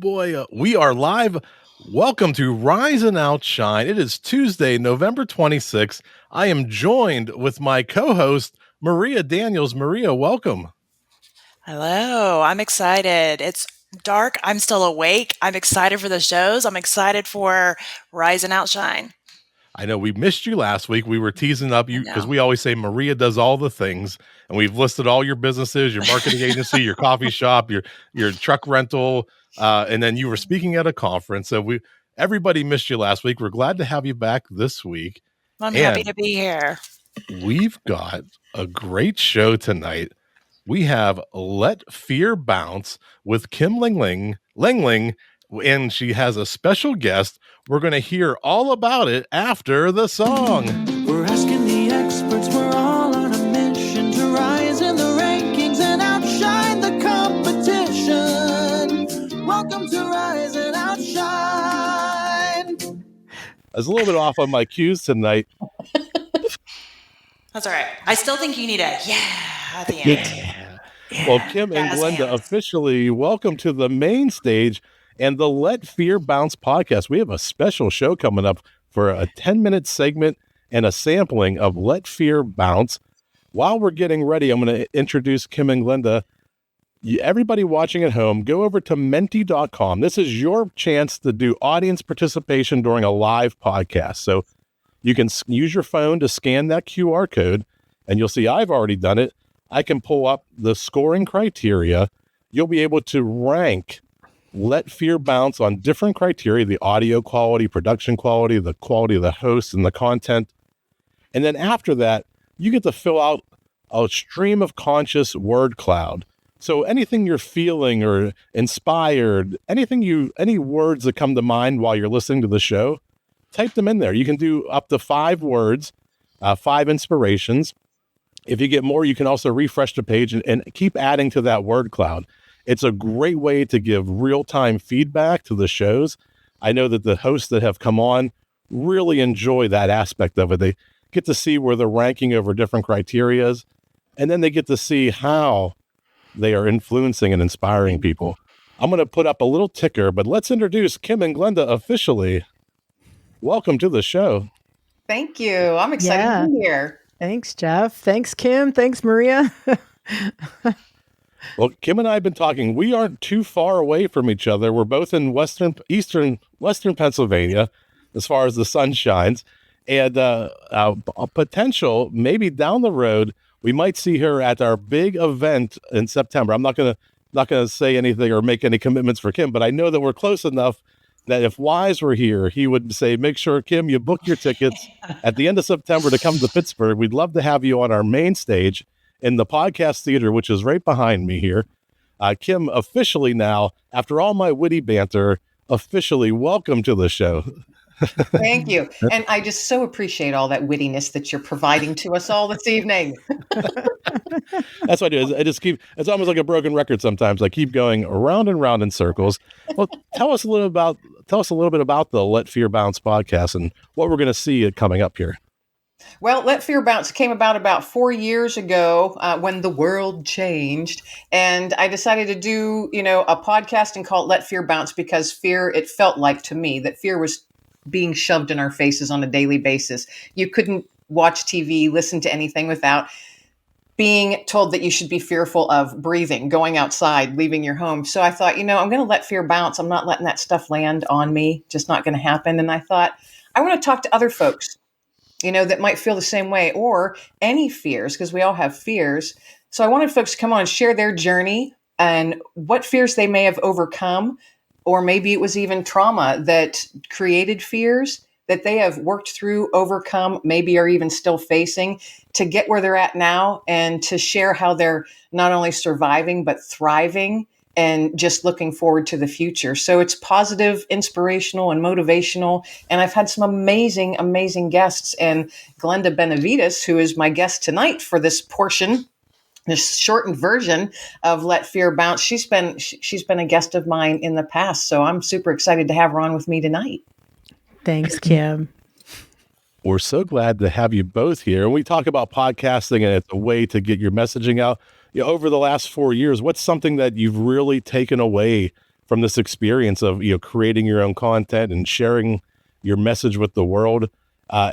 boy, we are live. Welcome to Rise and Outshine. It is Tuesday, November 26th. I am joined with my co-host, Maria Daniels. Maria, welcome. Hello, I'm excited. It's dark. I'm still awake. I'm excited for the shows. I'm excited for Rise and Outshine. I know we missed you last week. We were teasing up you because know. we always say Maria does all the things, and we've listed all your businesses, your marketing agency, your coffee shop, your truck rental, and then you were speaking at a conference. So everybody missed you last week. We're glad to have you back this week. I'm happy to be here. We've got a great show tonight. We have Let Fear Bounce with Kim Lengling, and she has a special guest. We're going to hear all about it after the song. We're asking the experts, we're all on a mission to rise in the rankings and outshine the competition. Welcome to Rise and Outshine. I was a little bit off on my cues tonight. That's all right. I still think you need a at the end. Yeah. Well, Kim and Glenda, officially welcome to the main stage and the Let Fear Bounce podcast. We have a special show coming up for a 10-minute segment and a sampling of Let Fear Bounce. While we're getting ready, I'm going to introduce Kim and Glenda. Everybody watching at home, go over to menti.com. This is your chance to do audience participation during a live podcast. So you can use your phone to scan that QR code, and you'll see I've already done it. I can pull up the scoring criteria. You'll be able to rank Let Fear Bounce on different criteria, the audio quality, production quality, the quality of the host and the content. And then after that, you get to fill out a stream of conscious word cloud. So anything you're feeling or inspired, any words that come to mind while you're listening to the show, type them in there. You can do up to 5 words, 5 inspirations. If you get more, you can also refresh the page and keep adding to that word cloud. It's a great way to give real-time feedback to the shows. I know that the hosts that have come on really enjoy that aspect of it. They get to see where they're ranking over different criterias, and then they get to see how they are influencing and inspiring people. I'm going to put up a little ticker, but let's introduce Kim and Glenda officially. Welcome to the show. Thank you. I'm excited to be here. Thanks, Jeff. Thanks, Kim. Thanks, Maria. Well, Kim and I have been talking. We aren't too far away from each other. We're both in western Pennsylvania, as far as the sun shines, and a potential maybe down the road we might see her at our big event in September. I'm not gonna say anything or make any commitments for Kim, but I know that we're close enough that if Wise were here, he would say, make sure, Kim, you book your tickets at the end of September to come to Pittsburgh. We'd love to have you on our main stage in the podcast theater, which is right behind me here. Kim, officially now, after all my witty banter, officially welcome to the show. Thank you. And I just so appreciate all that wittiness that you're providing to us all this evening. That's what I do. It's almost like a broken record sometimes. I keep going around and round in circles. Well, tell us a little bit about the Let Fear Bounce podcast and what we're going to see coming up here. Well, Let Fear Bounce came about 4 years ago when the world changed. And I decided to do, a podcast and call it Let Fear Bounce because it felt like to me that fear was being shoved in our faces on a daily basis. You couldn't watch TV, listen to anything without being told that you should be fearful of breathing, going outside, leaving your home. So I thought, I'm going to let fear bounce. I'm not letting that stuff land on me. Just not going to happen. And I thought, I want to talk to other folks, that might feel the same way or any fears, because we all have fears. So I wanted folks to come on and share their journey and what fears they may have overcome, or maybe it was even trauma that created fears that they have worked through, overcome, maybe are even still facing to get where they're at now and to share how they're not only surviving, but thriving and just looking forward to the future. So it's positive, inspirational, and motivational. And I've had some amazing, amazing guests. And Glenda Benevidas, who is my guest tonight for this portion, this shortened version of Let Fear Bounce, she's been a guest of mine in the past. So I'm super excited to have her on with me tonight. Thanks, Kim. We're so glad to have you both here. And we talk about podcasting and it's a way to get your messaging out. Over the last 4 years, what's something that you've really taken away from this experience of, creating your own content and sharing your message with the world.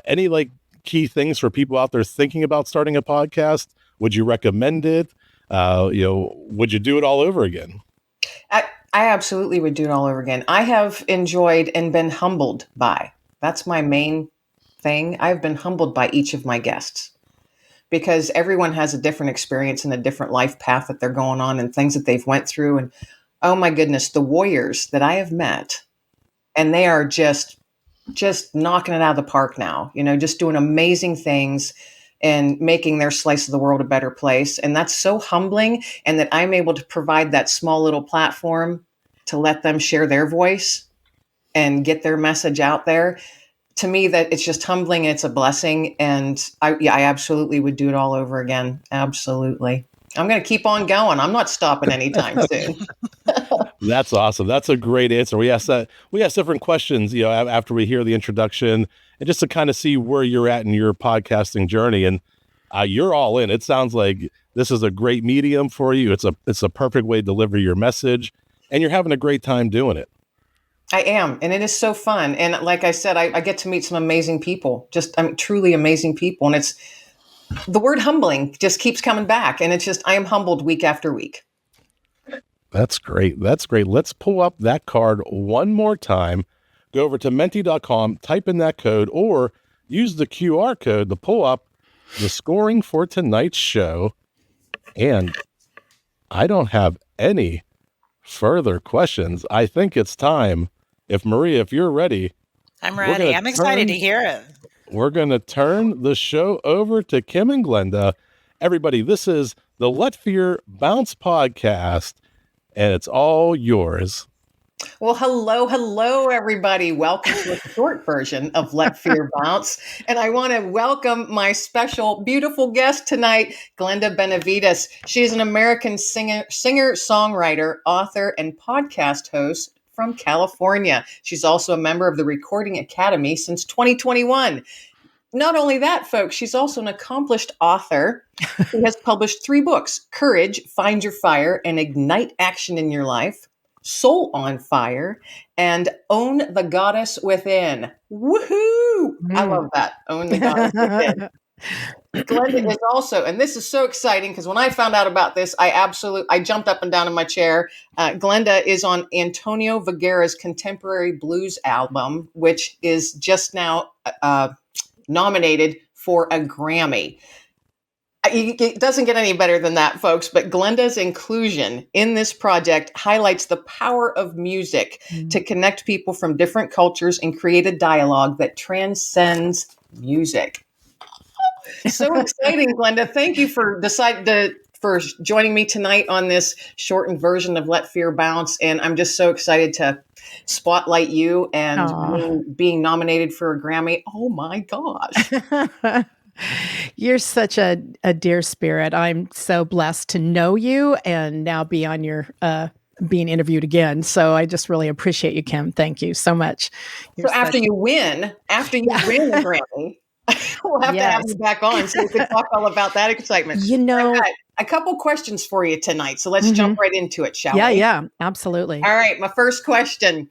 Any like key things for people out there thinking about starting a podcast? Would you recommend it? Would you do it all over again? I absolutely would do it all over again. I have enjoyed and been humbled by, that's my main thing. I've been humbled by each of my guests because everyone has a different experience and a different life path that they're going on and things that they've went through. And oh my goodness, the warriors that I have met, and they are just knocking it out of the park now, just doing amazing things and making their slice of the world a better place. And that's so humbling. And that I'm able to provide that small little platform to let them share their voice and get their message out there. To me, that it's just humbling and it's a blessing. And I absolutely would do it all over again. Absolutely. I'm going to keep on going. I'm not stopping anytime soon. That's awesome. That's a great answer. We ask different questions, after we hear the introduction, and just to kind of see where you're at in your podcasting journey. And you're all in. It sounds like this is a great medium for you. It's a perfect way to deliver your message, and you're having a great time doing it. I am. And it is so fun. And like I said, I get to meet some amazing people, truly amazing people. And it's the word humbling just keeps coming back. And it's just, I am humbled week after week. That's great. That's great. Let's pull up that card one more time. Go over to menti.com, type in that code, or use the QR code to pull up the scoring for tonight's show. And I don't have any further questions. I think it's time. Maria, if you're ready. I'm ready. I'm excited to hear it. We're going to turn the show over to Kim and Glenda. Everybody, this is the Let Fear Bounce podcast, and it's all yours. Well, hello, everybody. Welcome to a short version of Let Fear Bounce. And I want to welcome my special, beautiful guest tonight, Glenda Benevidas. She's an American singer, songwriter, author, and podcast host from California. She's also a member of the Recording Academy since 2021. Not only that, folks, she's also an accomplished author who has published 3 books: Courage, Find Your Fire, and Ignite Action in Your Life, Soul on Fire, and Own the Goddess Within. Woohoo! I love that. Own the Goddess Within. Glenda is also, and this is so exciting because when I found out about this, I jumped up and down in my chair. Glenda is on Antonio Vergara's contemporary blues album, which is just now nominated for a Grammy. It doesn't get any better than that, folks, but Glenda's inclusion in this project highlights the power of music to connect people from different cultures and create a dialogue that transcends music. So exciting, Glenda. Thank you for joining me tonight on this shortened version of Let Fear Bounce. And I'm just so excited to spotlight you and being nominated for a Grammy. Oh my gosh. You're such a dear spirit. I'm so blessed to know you and now be on your being interviewed again. So I just really appreciate you, Kim. Thank you so much. So after you win the Grammy, we'll have to have you back on so we can talk all about that excitement. I've got a couple questions for you tonight. So let's jump right into it, shall we? Yeah, absolutely. All right. My first question.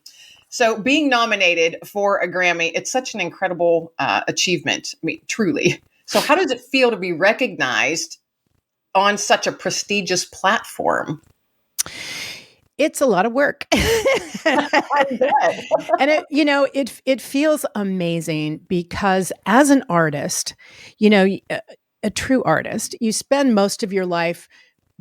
So being nominated for a Grammy, it's such an incredible achievement. I mean, truly. So how does it feel to be recognized on such a prestigious platform? It's a lot of work. I bet. And it feels amazing because as an artist, a true artist, you spend most of your life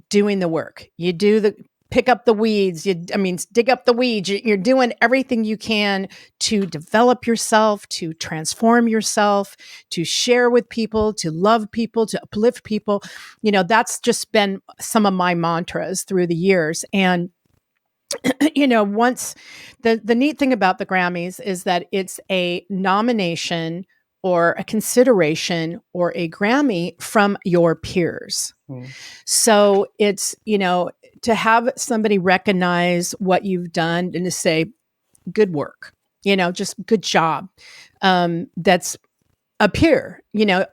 doing the work. You do pick up the weeds, dig up the weeds. You're doing everything you can to develop yourself, to transform yourself, to share with people, to love people, to uplift people. That's just been some of my mantras through the years. And once the neat thing about the Grammys is that it's a nomination or a consideration or a Grammy from your peers. So it's, to have somebody recognize what you've done and to say, good work, just good job. That's appear.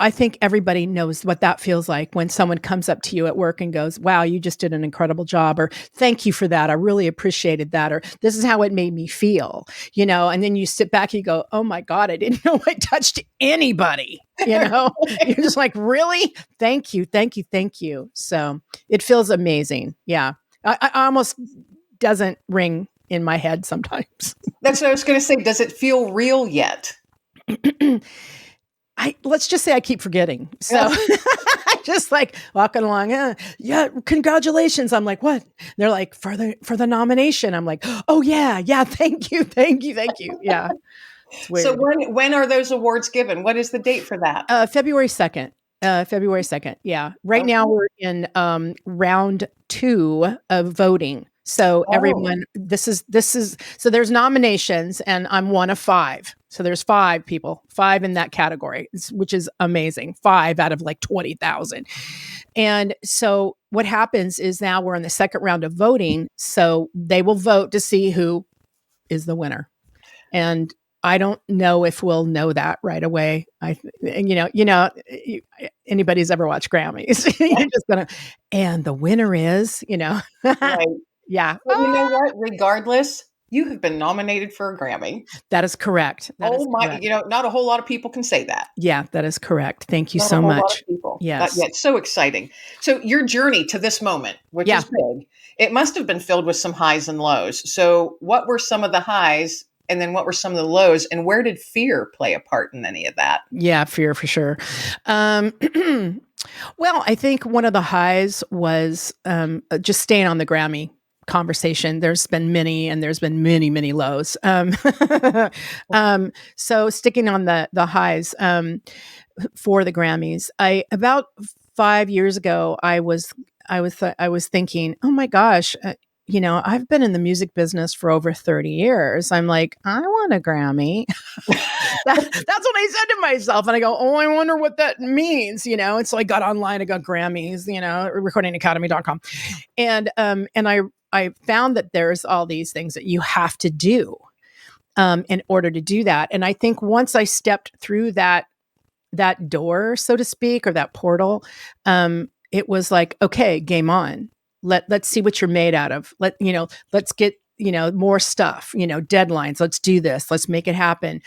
I think everybody knows what that feels like when someone comes up to you at work and goes, wow, you just did an incredible job, or thank you for that. I really appreciated that. Or this is how it made me feel, and then you sit back and you go, oh my God, I didn't know I touched anybody. You're just like, really? Thank you. Thank you. Thank you. So it feels amazing. Yeah. I almost doesn't ring in my head sometimes. That's what I was going to say. Does it feel real yet? Let's just say I keep forgetting. So I just like walking along. Yeah, congratulations. I'm like, what? They're like, for the nomination. I'm like, oh yeah, thank you. Yeah. It's weird. So when are those awards given? What is the date for that? February 2nd. February 2nd. Yeah. Right now we're in round 2 of voting. So everyone, this is, so there's nominations and I'm one of 5. So there's 5 people, 5 in that category, which is amazing. 5 out of like 20,000. And so what happens is now we're in the second round of voting. So they will vote to see who is the winner. And I don't know if we'll know that right away. Anybody's ever watched Grammys, you're just gonna, and the winner is, Right. Yeah. But you know what? Regardless, you have been nominated for a Grammy. That is correct. Correct. Not a whole lot of people can say that. Yeah, that is correct. Thank you Not so a whole much. lot of people. Yes. It's so exciting. So your journey to this moment, which is big, it must have been filled with some highs and lows. So what were some of the highs? And then what were some of the lows, and where did fear play a part in any of that? Yeah, fear for sure. Well, I think one of the highs was just staying on the Grammy conversation. There's been many, and there's been many, many lows. So sticking on the highs for the Grammys, about 5 years ago, I was thinking, oh my gosh. I've been in the music business for over 30 years. I'm like, I want a Grammy. That's what I said to myself. And I go, oh, I wonder what that means, And so I got online, I got Grammys, recordingacademy.com. And I found that there's all these things that you have to do in order to do that. And I think once I stepped through that door, so to speak, or that portal, it was like, okay, game on. Let's see what you're made out of. Let's get, more stuff, deadlines. Let's do this. Let's make it happen.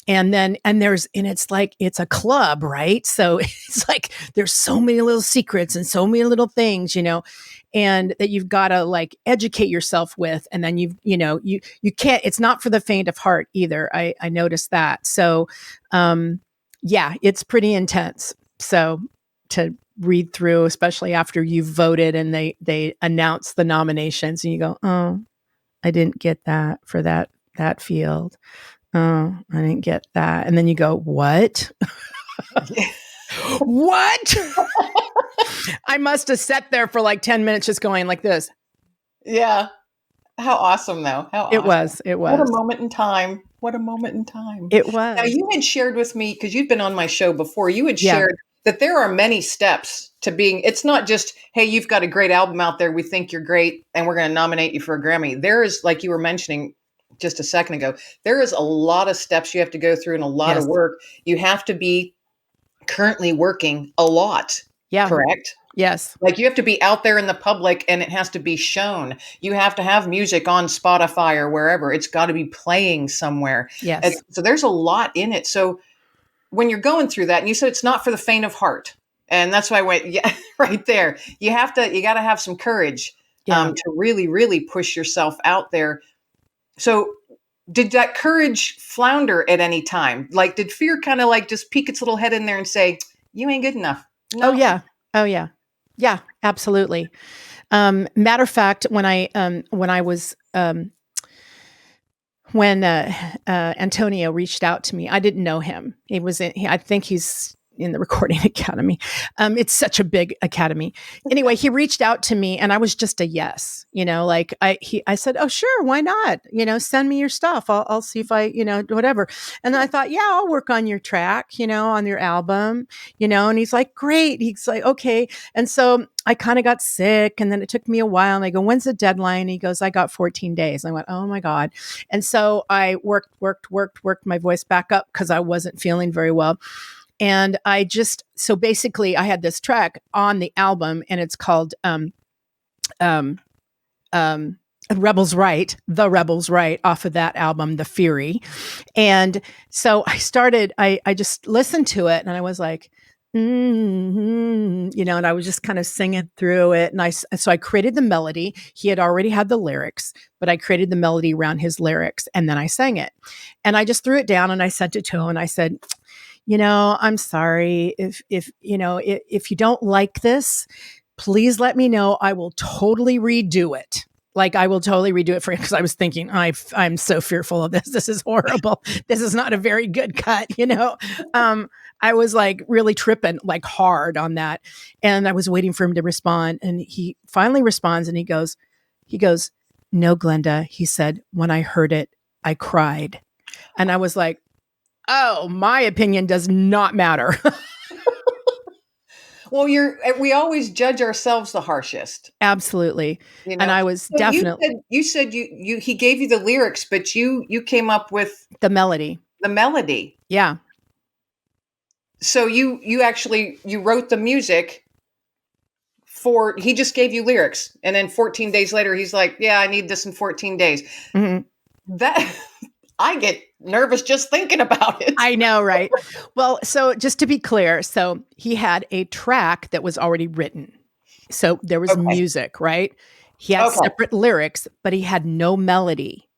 And it's like, it's a club, right? So it's like, there's so many little secrets and so many little things, and that you've got to like educate yourself with. And then you can't, it's not for the faint of heart either. I noticed that. So, it's pretty intense. So to read through, especially after you've voted and they announce the nominations and you go, oh, I didn't get that for that field. Oh, I didn't get that. And then you go, what? What? I must have sat there for like 10 minutes just going like this. Yeah. How awesome though. How It awesome. was. What a moment in time. It was. Now you had shared with me, because you've been on my show before, you had shared that there are many steps to being, it's not just, hey, you've got a great album out there, we think you're great, and we're going to nominate you for a Grammy. There is, like you were mentioning just a second ago, there is a lot of steps you have to go through and a lot of work. You have to be currently working a lot. Yeah. Correct? Yes. Like you have to be out there in the public and it has to be shown. You have to have music on Spotify or wherever. It's got to be playing somewhere. Yes. So there's a lot in it. So when you're going through that, and you said it's not for the faint of heart, and that's why I went, right there. You got to have some courage to really, really push yourself out there. So did that courage flounder at any time? Like, did fear kind of like just peek its little head in there and say, you ain't good enough? No. Oh yeah. Yeah, absolutely. Matter of fact, when Antonio reached out to me, I didn't know him. I think he's in the Recording Academy. It's such a big academy. Anyway, he reached out to me and I was just a yes, I said, oh, sure. Why not? Send me your stuff. I'll see if I, whatever. And I thought, yeah, I'll work on your track, on your album, and he's like, great. He's like, okay. And so I kind of got sick and then it took me a while and I go, when's the deadline? And he goes, I got 14 days. And I went, oh my God. And so I worked my voice back up because I wasn't feeling very well. And so basically I had this track on the album, and it's called um, Rebels Right, The Rebels Right, off of that album, The Fury. And so I just listened to it, and I was like, and I was just kind of singing through it. And so I created the melody. He had already had the lyrics, but I created the melody around his lyrics, and then I sang it. And I just threw it down and I sent it to him, and I said, I'm sorry if you don't like this, please let me know. I will totally redo it. Like, I will totally redo it for you, because I was thinking, I'm so fearful of this. This is horrible. This is not a very good cut, I was like really tripping like hard on that. And I was waiting for him to respond. And he finally responds, and he goes, "No, Glenda," he said, "when I heard it, I cried." And I was like, oh, my opinion does not matter. Well, we always judge ourselves the harshest. Absolutely. And I was definitely. You said he gave you the lyrics, but you came up with the melody. The melody. Yeah. So you actually wrote the music he just gave you lyrics, and then 14 days later he's like, "Yeah, I need this in 14 days." Mm-hmm. That I get nervous just thinking about it. I know, right? Well, so just to be clear, so he had a track that was already written. So there was music, right? He had separate lyrics, but he had no melody.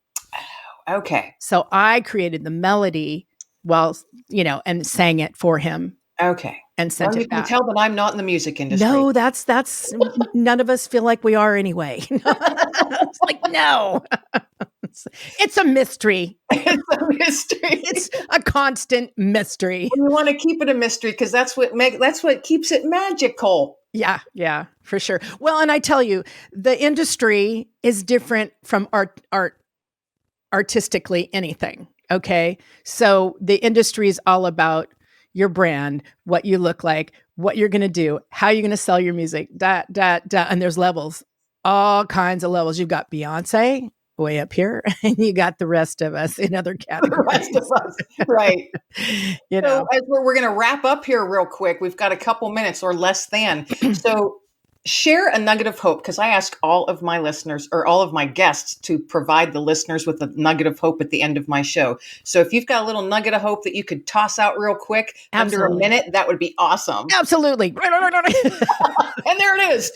Okay. So I created the melody and sang it for him. Okay. And sent it back. You can tell that I'm not in the music industry. No, that's none of us feel like we are anyway. It's like, no. It's a mystery. It's a mystery. It's a constant mystery. We want to keep it a mystery, because that's what keeps it magical. Yeah, for sure. Well, and I tell you, the industry is different from art artistically anything. Okay. So the industry is all about your brand, what you look like, what you're going to do, how you're going to sell your music, and there's levels, all kinds of levels. You've got Beyonce way up here, and you got the rest of us in other categories. The rest of us, right? So as we're going to wrap up here real quick, we've got a couple minutes or less than. So share a nugget of hope, because I ask all of my listeners, or all of my guests, to provide the listeners with a nugget of hope at the end of my show. So if you've got a little nugget of hope that you could toss out real quick, under a minute, that would be awesome. Absolutely. And there it is.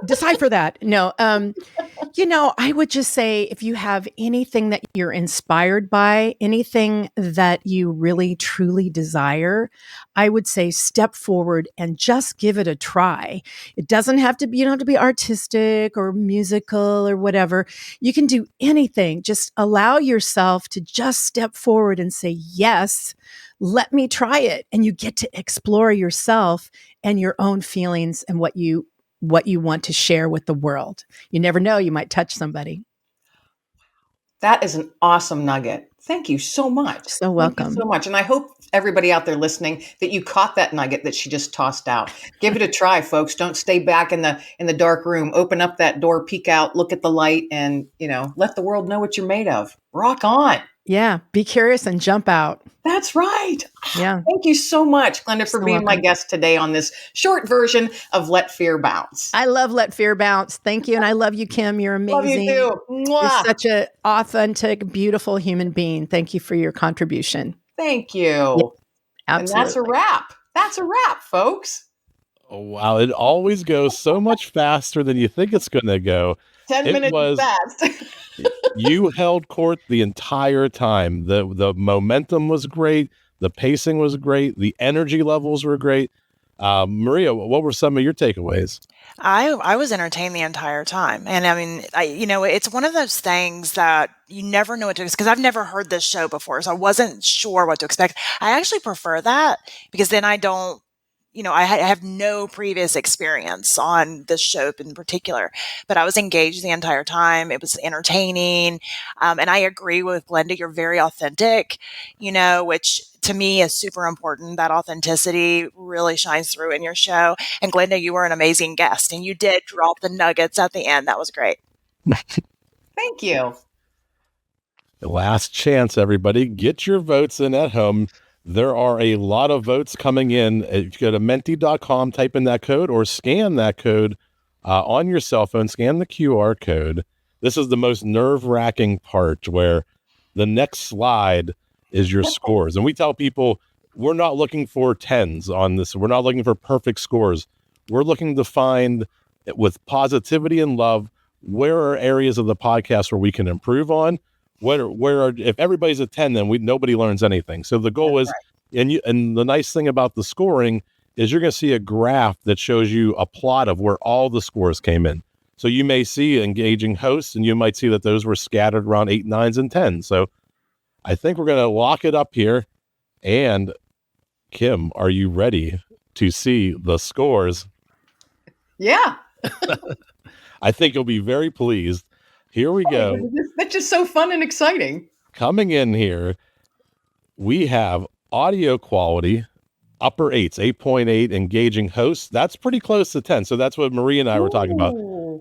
Decipher that. No. I would just say, if you have anything that you're inspired by, anything that you really truly desire, I would say step forward and just give it a try. It doesn't have to be, you don't have to be artistic or musical or whatever. You can do anything. Just allow yourself to just step forward and say, yes, let me try it. And you get to explore yourself and your own feelings and what you want to share with the world. You never know, you might touch somebody. That is an awesome nugget. Thank you so much. So welcome. Thank you so much. And I hope everybody out there listening that you caught that nugget that she just tossed out. Give it a try, folks. Don't stay back in the dark room. Open up that door, peek out, look at the light, and let the world know what you're made of. Rock on. Yeah. Be curious and jump out. That's right. Yeah. Thank you so much, Glenda, for being my guest today on this short version of Let Fear Bounce. I love Let Fear Bounce. Thank you. And I love you, Kim. You're amazing. Love you too. Mwah. You're such an authentic, beautiful human being. Thank you for your contribution. Thank you. Yeah, absolutely. And that's a wrap. That's a wrap, folks. Oh, wow. It always goes so much faster than you think it's going to go. 10 minutes is fast. You held court the entire time. The momentum was great. The pacing was great. The energy levels were great. Maria, what were some of your takeaways? I was entertained the entire time. And I mean, it's one of those things that you never know what to expect, because I've never heard this show before. So I wasn't sure what to expect. I actually prefer that, because then I don't, I have no previous experience on this show in particular, but I was engaged the entire time. It was entertaining. And I agree with Glenda. You're very authentic, which to me is super important. That authenticity really shines through in your show. And Glenda, you were an amazing guest, and you did drop the nuggets at the end. That was great. Thank you. The last chance, everybody. Get your votes in at home. There are a lot of votes coming in. If you go to menti.com, type in that code or scan that code on your cell phone, scan the QR code. This is the most nerve-wracking part where the next slide is your scores. And we tell people we're not looking for tens on this. We're not looking for perfect scores. We're looking to find, with positivity and love, where are areas of the podcast where we can improve on. If everybody's a 10, then nobody learns anything. So the goal is, and the nice thing about the scoring is you're going to see a graph that shows you a plot of where all the scores came in. So you may see engaging hosts, and you might see that those were scattered around 8, 9s, and 10s. So I think we're going to lock it up here. And Kim, are you ready to see the scores? Yeah. I think you'll be very pleased. Here we go. That's just so fun and exciting. Coming in here, we have audio quality, upper 8s, 8.8, engaging hosts. That's pretty close to 10. So that's what Marie and I were talking about.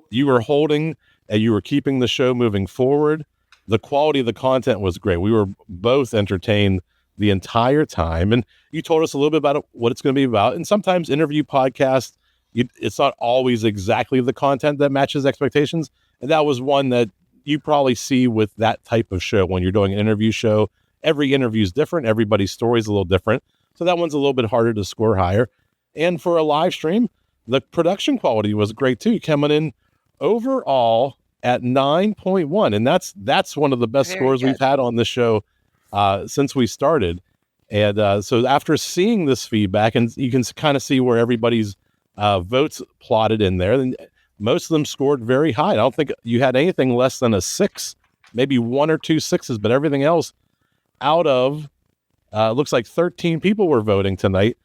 You were holding and you were keeping the show moving forward. The quality of the content was great. We were both entertained the entire time. And you told us a little bit about what it's going to be about. And sometimes interview podcasts, it's not always exactly the content that matches expectations. And that was one that you probably see with that type of show when you're doing an interview show. Every interview is different. Everybody's story is a little different. So that one's a little bit harder to score higher. And for a live stream, the production quality was great too, coming in overall at 9.1. And that's one of the best scores we've had on this show since we started. And so after seeing this feedback, and you can kind of see where everybody's votes plotted in there, and most of them scored very high. I don't think you had anything less than a 6, maybe 1 or 2 6s, but everything else out of looks like 13 people were voting tonight.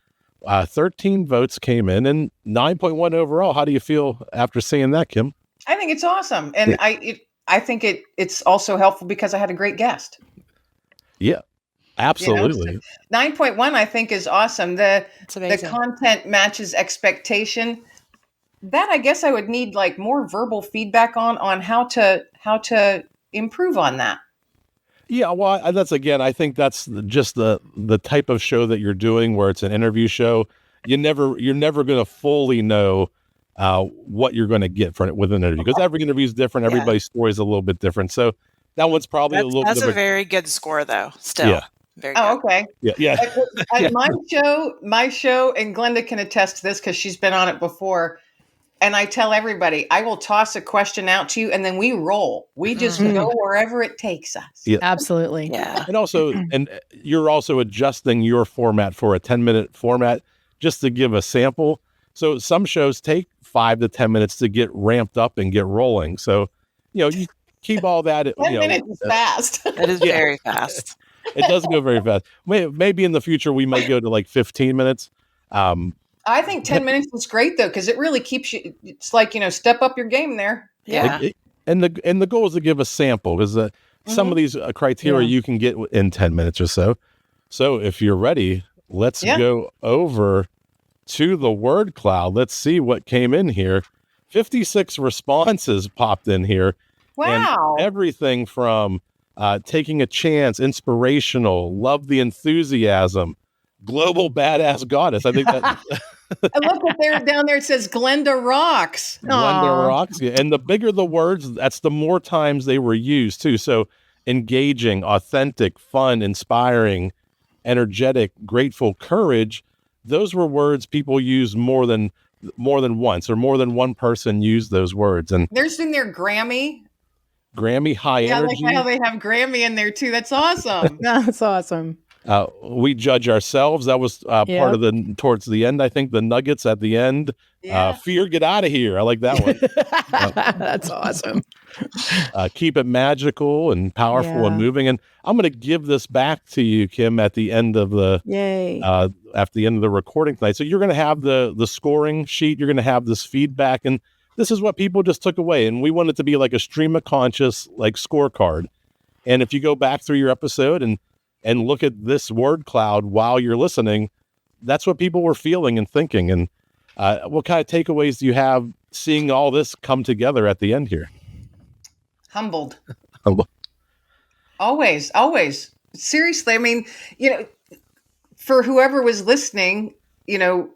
13 votes came in and 9.1 overall. How do you feel after seeing that, Kim? I think it's awesome. And I think it's also helpful because I had a great guest. Yeah, absolutely. So 9.1 I think is awesome. The content matches expectation. That I guess I would need like more verbal feedback on how to improve on that. Yeah, well, I think that's just the type of show that you're doing, where it's an interview show. You're never going to fully know what you're going to get from it with an interview, because every interview is different. Everybody's story is a little bit different. So that one's probably that's a very good score, though. Still, yeah. Very good. Oh, okay. Yeah. My show, and Glenda can attest to this because she's been on it before. And I tell everybody, I will toss a question out to you, and then we roll. We just go wherever it takes us. Yeah. Absolutely. Yeah. And also, and you're also adjusting your format for a 10-minute format just to give a sample. So some shows take 5 to 10 minutes to get ramped up and get rolling. So, you keep all that. 10 minutes is fast. It is very fast. It does go very fast. Maybe in the future we might go to like 15 minutes. I think 10 minutes is great though, because it really keeps you. It's like step up your game there. Yeah. And the goal is to give a sample, because some of these criteria you can get in 10 minutes or so. So if you're ready, let's go over to the word cloud. Let's see what came in here. 56 responses popped in here. Wow. And everything from taking a chance, inspirational, love the enthusiasm, global badass goddess. I think that. I look up there down there. It says Glenda rocks. Glenda rocks. Yeah. And the bigger the words, that's the more times they were used too. So engaging, authentic, fun, inspiring, energetic, grateful, courage. Those were words people use more than once, or more than one person used those words. And there's in there Grammy, high energy. Yeah, like how they have Grammy in there too. That's awesome. That's awesome. We judge ourselves. That was part of towards the end. I think the nuggets at the end. Fear, get out of here. I like that one. That's awesome. Keep it magical and powerful and moving. And I'm going to give this back to you, Kim, at the end of the after the end of the recording tonight. So you're going to have the scoring sheet. You're going to have this feedback, and this is what people just took away. And we want it to be like a stream of conscious, like scorecard. And if you go back through your episode and look at this word cloud while you're listening, that's what people were feeling and thinking. And what kind of takeaways do you have seeing all this come together at the end here? Humbled. Always. Seriously. I mean, for whoever was listening, between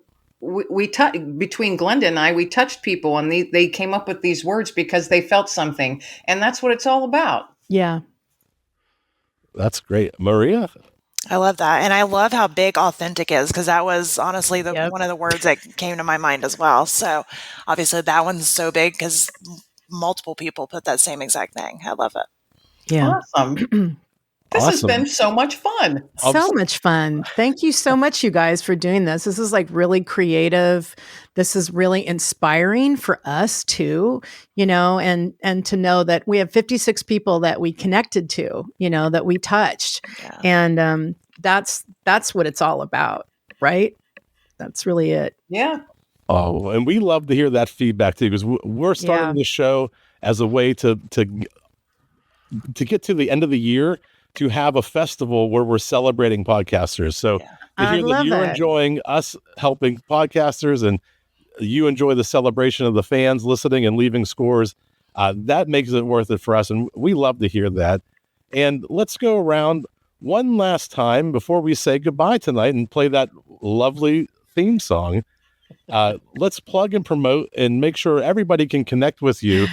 Glenda and I, we touched people, and they came up with these words because they felt something, and that's what it's all about. Yeah. That's great. Maria? I love that. And I love how big authentic is, because that was honestly one of the words that came to my mind as well. So obviously that one's so big because multiple people put that same exact thing. I love it. Yeah. Awesome. This has been so much fun. So much fun. Thank you so much, you guys, for doing this. This is like really creative. This is really inspiring for us too, and to know that we have 56 people that we connected to, that we touched. Yeah. And that's what it's all about, right? That's really it. Yeah. Oh, and we love to hear that feedback too, because we're starting the show as a way to get to the end of the year, to have a festival where we're celebrating podcasters. So to hear that you're enjoying us helping podcasters, and you enjoy the celebration of the fans listening and leaving scores, that makes it worth it for us. And we love to hear that. And let's go around one last time before we say goodbye tonight and play that lovely theme song. Let's plug and promote and make sure everybody can connect with you.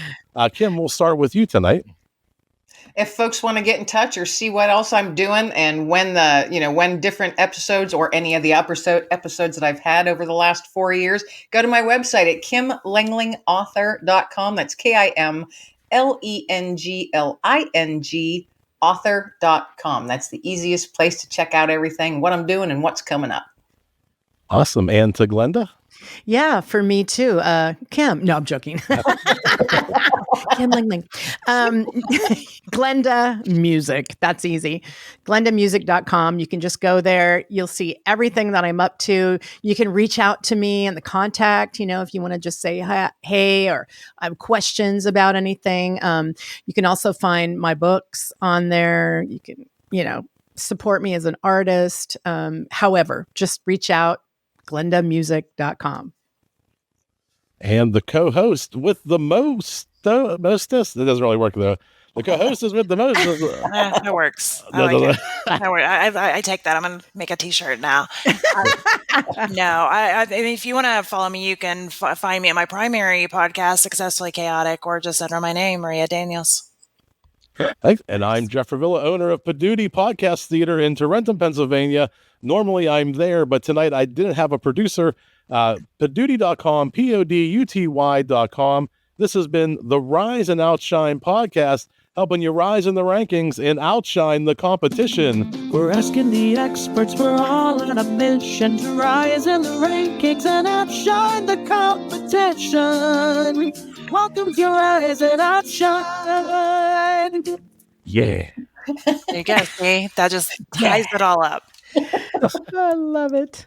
Kim, we'll start with you tonight. If folks want to get in touch or see what else I'm doing, and when different episodes or any of the episodes that I've had over the last 4 years, go to my website at kimlenglingauthor.com. That's KIMLENGLING author.com. That's the easiest place to check out everything, what I'm doing and what's coming up. Awesome. And to Glenda? Yeah, for me too. Kim. No, I'm joking. Kim Lengling. Glenda Music. That's easy. GlendaMusic.com. You can just go there. You'll see everything that I'm up to. You can reach out to me in the contact, if you want to just say hey, or I have questions about anything. You can also find my books on there. You can, support me as an artist. However, just reach out. GlendaMusic.com. And the co-host with the mostest. It doesn't really work though. The co-host is with the most. That works. I take that. I'm going to make a t-shirt now. I mean, if you want to follow me, you can find me at my primary podcast, Successfully Chaotic, or just under my name, Maria Daniels. Thanks. And I'm Jeff Revilla, owner of Paduti Podcast Theater in Tarentum, Pennsylvania. Normally I'm there, but tonight I didn't have a producer. Paduti.com, PODUTY.com. This has been the Rise and Outshine podcast, helping you rise in the rankings and outshine the competition. We're asking the experts, we're all on a mission to rise in the rankings and outshine the competition. Welcome to Rise and Outshine. Yeah. There you go. See, that just ties it all up. I love it.